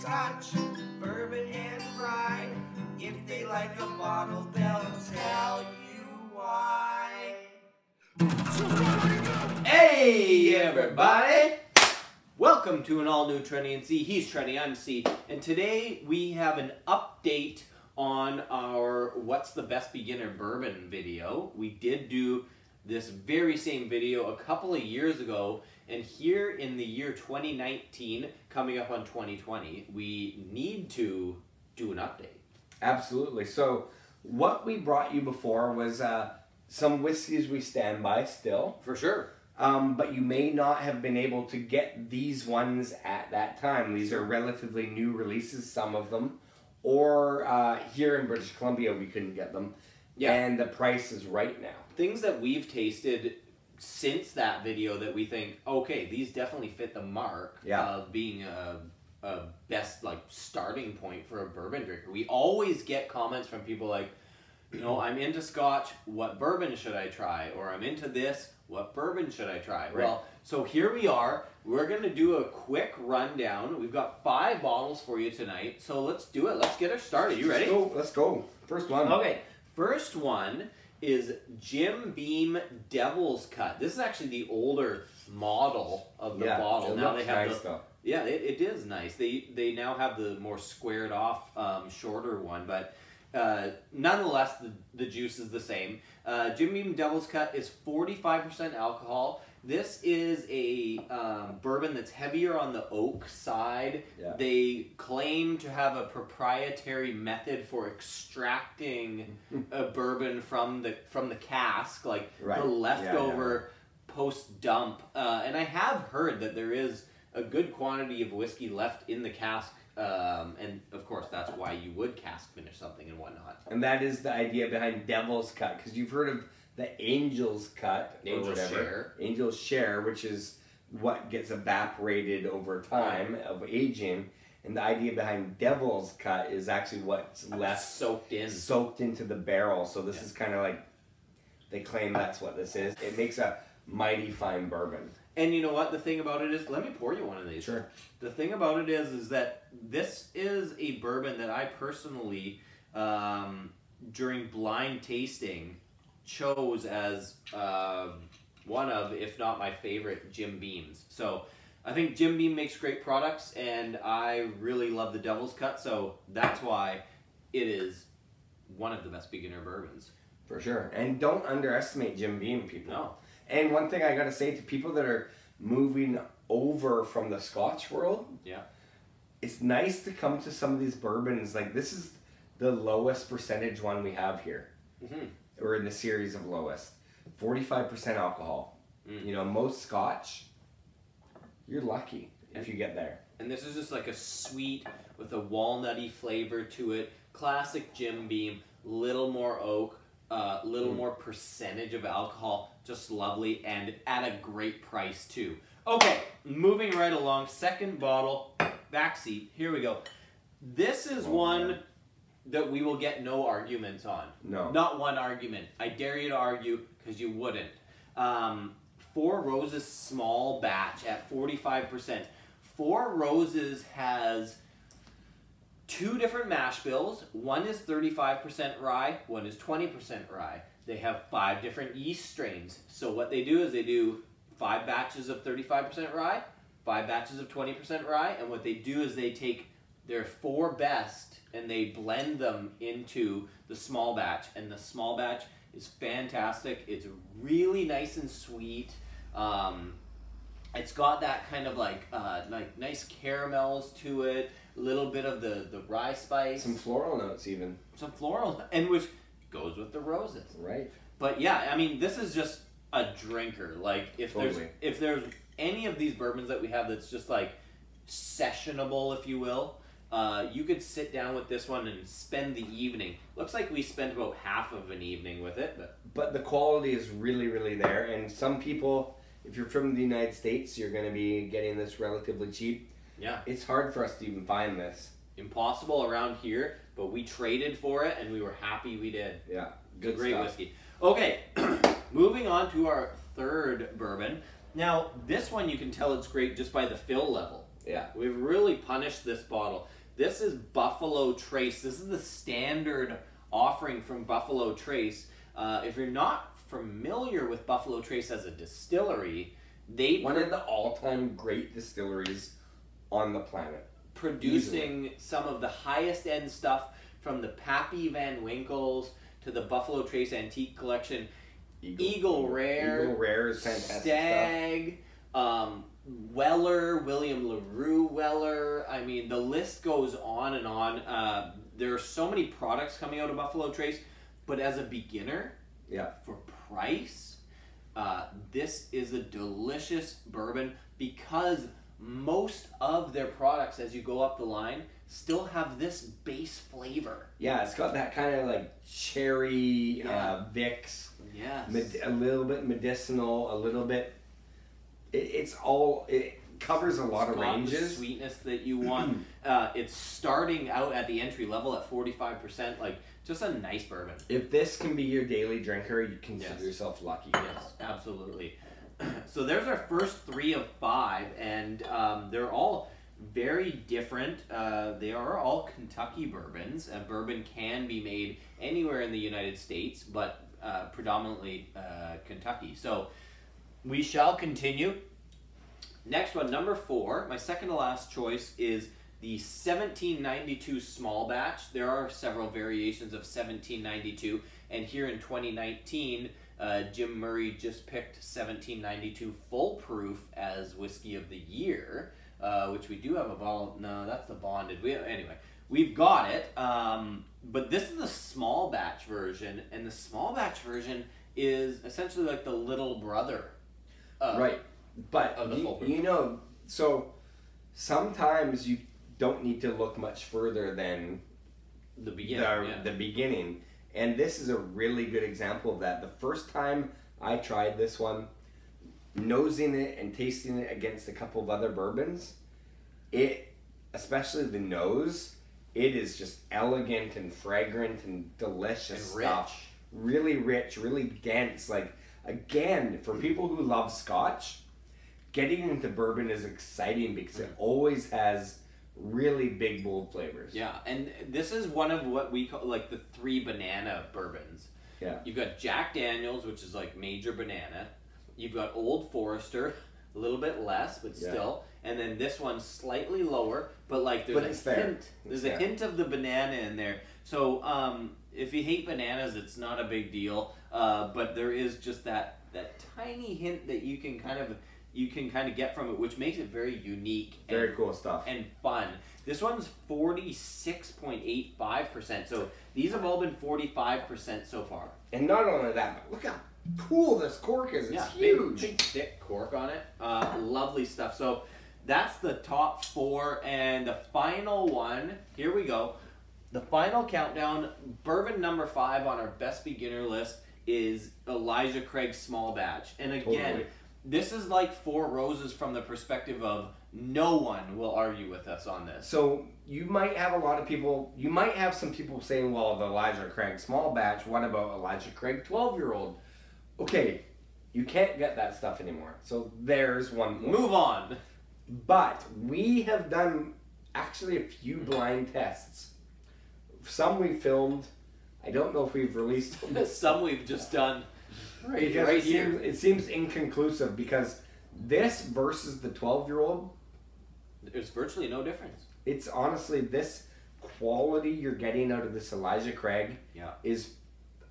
Scotch, bourbon, and rye. If they like a bottle, they'll tell you why. Hey everybody! Welcome to an all-new Trenny and C. He's Trenny, I'm C. And today we have an update on our What's the Best Beginner Bourbon video. We did do this very same video a couple of years ago, and here in the year 2019, coming up on 2020, we need to do an update. Absolutely. So what we brought you before was some whiskeys we stand by still. For sure. But you may not have been able to get these ones at that time. These are relatively new releases, some of them. Or here in British Columbia, we couldn't get them. Yeah. And the price is right now. Things that we've tasted since that video that we think, okay, these definitely fit the mark of being a best starting point for a bourbon drinker. We always get comments from people like, you know, I'm into Scotch, what bourbon should I try? Or I'm into this, what bourbon should I try? Right. Well, so here we are. We're going to do a quick rundown. We've got 5 bottles for you tonight. So let's do it. Let's get her started. You ready? Let's go. First one. Okay. First one is Jim Beam Devil's Cut. This is actually the older model of the bottle. Now they have nice though. Yeah, it is nice. They now have the more squared off, shorter one, but nonetheless, the juice is the same. Jim Beam Devil's Cut is 45% alcohol. This is a bourbon that's heavier on the oak side. Yeah. They claim to have a proprietary method for extracting a bourbon from the cask, like the leftover post dump. And I have heard that there is a good quantity of whiskey left in the cask. And of course, that's why you would cask finish something and whatnot. And that is the idea behind Devil's Cut, because you've heard of the Angel's Cut, Angel's Share, which is what gets evaporated over time of aging. And the idea behind Devil's Cut is actually what's left soaked into the barrel. So this is kind of like, they claim that's what this is. It makes a mighty fine bourbon. And you know what? The thing about it is, let me pour you one of these. Sure. The thing about it is that this is a bourbon that I personally, during blind tasting, chose as one of, if not my favorite, Jim Beams. So I think Jim Beam makes great products, and I really love the Devil's Cut, so that's why it is one of the best beginner bourbons. For sure. And don't underestimate Jim Beam, people. No. And one thing I gotta say to people that are moving over from the Scotch world, it's nice to come to some of these bourbons. Like, this is the lowest percentage one we have here. Or in the series of lowest. 45% alcohol. You know, most Scotch, you're lucky if you get there. And this is just like a sweet with a walnutty flavor to it. Classic Jim Beam, little more oak, little more percentage of alcohol, just lovely, and at a great price too. Okay, moving right along, second bottle, backseat, here we go. This is one that we will get no arguments on. No. Not one argument. I dare you to argue, because you wouldn't. 4 Roses small batch at 45%. 4 Roses has 2 different mash bills. One is 35% rye, one is 20% rye. They have 5 different yeast strains. So what they do is they do 5 batches of 35% rye, 5 batches of 20% rye, and what they do is they take their 4 best and they blend them into the small batch. And the small batch is fantastic. It's really nice and sweet. It's got that kind of like nice caramels to it, a little bit of the rye spice. Some floral notes even. Some floral, and which goes with the roses. Right. But yeah, I mean, this is just a drinker. Like, if there's any of these bourbons that we have that's just like sessionable, if you will, you could sit down with this one and spend the evening. Looks like we spent about half of an evening with it. But the quality is really, really there. And some people, if you're from the United States, you're going to be getting this relatively cheap. Yeah. It's hard for us to even find this. Impossible around here, but we traded for it, and we were happy we did. Yeah. Good great whiskey. Okay, moving on to our third bourbon. Now, this one you can tell it's great just by the fill level. Yeah. We've really punished this bottle. This is Buffalo Trace. This is the standard offering from Buffalo Trace. If you're not familiar with Buffalo Trace as a distillery, one of the all-time great distilleries on the planet. Producing some of the highest end stuff from the Pappy Van Winkles to the Buffalo Trace Antique Collection. Eagle Rare is fantastic Stag, stuff. Weller, William LaRue Weller. I mean, the list goes on and on. There are so many products coming out of Buffalo Trace, but as a beginner, for price, this is a delicious bourbon because most of their products, as you go up the line, still have this base flavor. Yeah, it's got that kind of like cherry, Vicks. Yes. A little bit medicinal, a little bit. It covers a lot of ranges. The sweetness that you want. It's starting out at the entry level at 45%. Like, just a nice bourbon. If this can be your daily drinker, you consider yourself lucky. Yes, absolutely. So there's our first 3 of 5, and they're all very different. They are all Kentucky bourbons. Bourbon can be made anywhere in the United States, but predominantly Kentucky. So we shall continue. Next one, number 4, my second to last choice is the 1792 small batch. There are several variations of 1792, and here in 2019, Jim Murray just picked 1792 Full Proof as Whiskey of the Year, which we do have a bottle. No, that's the bonded. Anyway, we've got it, but this is the small batch version, and the small batch version is essentially like the little brother. Right, but of the Full Proof. You know, so sometimes you don't need to look much further than the beginning. The beginning. And this is a really good example of that. The first time I tried this one, nosing it and tasting it against a couple of other bourbons, especially the nose, it is just elegant and fragrant and delicious and stuff. Really rich, really dense. Like, again, for people who love Scotch, getting into bourbon is exciting because it always has really big, bold flavors. Yeah, and this is one of what we call like the 3 banana bourbons. Yeah. You've got Jack Daniels, which is like major banana. You've got Old Forester, a little bit less, but still. And then this one's slightly lower, but like there's a hint. There's a hint of the banana in there. So if you hate bananas, it's not a big deal. But there is just that tiny hint that you can kind of get from it, which makes it very unique. Very cool stuff. And fun. This one's 46.85%. So these have all been 45% so far. And not only that, but look how cool this cork is. It's huge. Big thick cork on it. Lovely stuff. So that's the top 4. And the final one, here we go. The final countdown, bourbon number 5 on our best beginner list is Elijah Craig Small Batch. And again, this is like 4 Roses from the perspective of no one will argue with us on this. So you might have some people saying, well, the Elijah Craig Small Batch, what about Elijah Craig 12-year-old? Okay, you can't get that stuff anymore. So there's one more. Move on. But we have done actually a few blind tests. Some we filmed. I don't know if we've released them. Some we've just done right here. It seems inconclusive because this versus the 12-year-old, there's virtually no difference. It's honestly, this quality you're getting out of this Elijah Craig is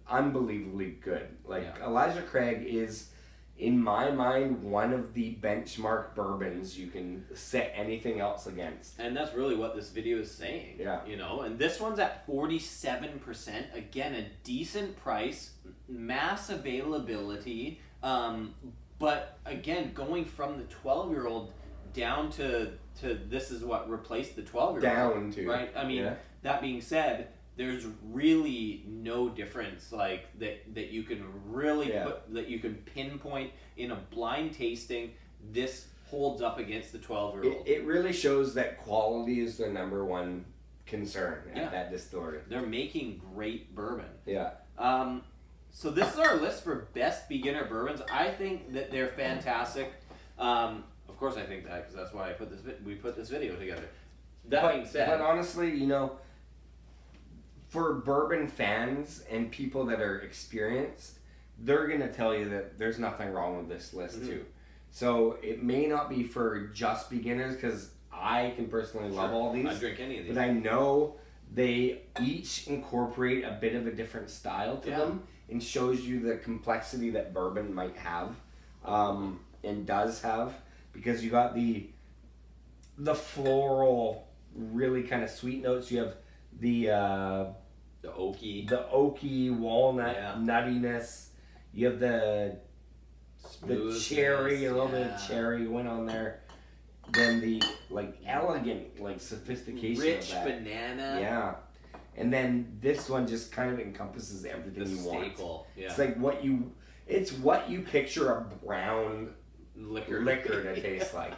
unbelievably good. Like, Elijah Craig is, in my mind, one of the benchmark bourbons you can set anything else against. And that's really what this video is saying. Yeah. You know, and this one's at 47%. Again, a decent price, mass availability. But again, going from the 12-year-old down to this is what replaced the 12-year-old. Down to. Right? I mean, that being said, there's really no difference like that you can really that you can pinpoint in a blind tasting. This holds up against the 12-year-old. It really shows that quality is their number one concern at that distillery. They're making great bourbon. Yeah. So this is our list for best beginner bourbons. I think that they're fantastic. Of Of course I think that, because that's why we put this video together. That being said, but honestly, you know, for bourbon fans and people that are experienced, they're gonna tell you that there's nothing wrong with this list too. So it may not be for just beginners, because I can personally love all these. I'd drink any of these. But I know they each incorporate a bit of a different style to them, and shows you the complexity that bourbon might have, and does have, because you got the floral, really kind of sweet notes. You have the oaky walnut nuttiness. You have the cherry, a little bit of cherry went on there. Then the like elegant, like sophistication rich of that. banana. Yeah. And then this one just kind of encompasses everything you want. Yeah. It's like what you picture a brown liquor to taste like.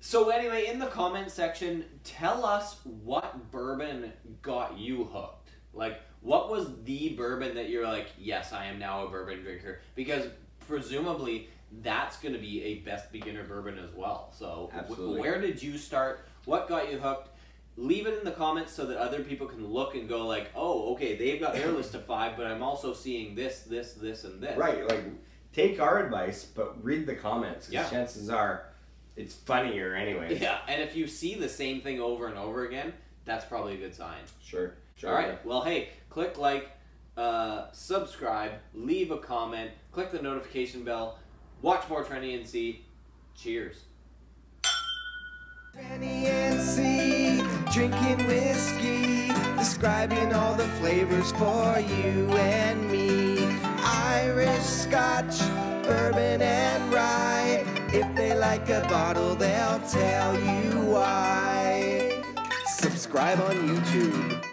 So anyway, in the comment section, tell us what bourbon got you hooked. Like, what was the bourbon that you're like, yes, I am now a bourbon drinker? Because presumably that's going to be a best beginner bourbon as well. So where did you start? What got you hooked? Leave it in the comments so that other people can look and go like, oh, okay, they've got their list of 5, but I'm also seeing this, this, this, and this. Right, like, take our advice, but read the comments, because chances are it's funnier anyway. Yeah, and if you see the same thing over and over again, that's probably a good sign. Sure. All right, well, hey, click like, subscribe, leave a comment, click the notification bell, watch more Trendy and See. Cheers. Trendy and See, drinking whiskey, describing all the flavors for you and me. Irish, Scotch, bourbon and rye. If they like a bottle, they'll tell you why. Subscribe on YouTube.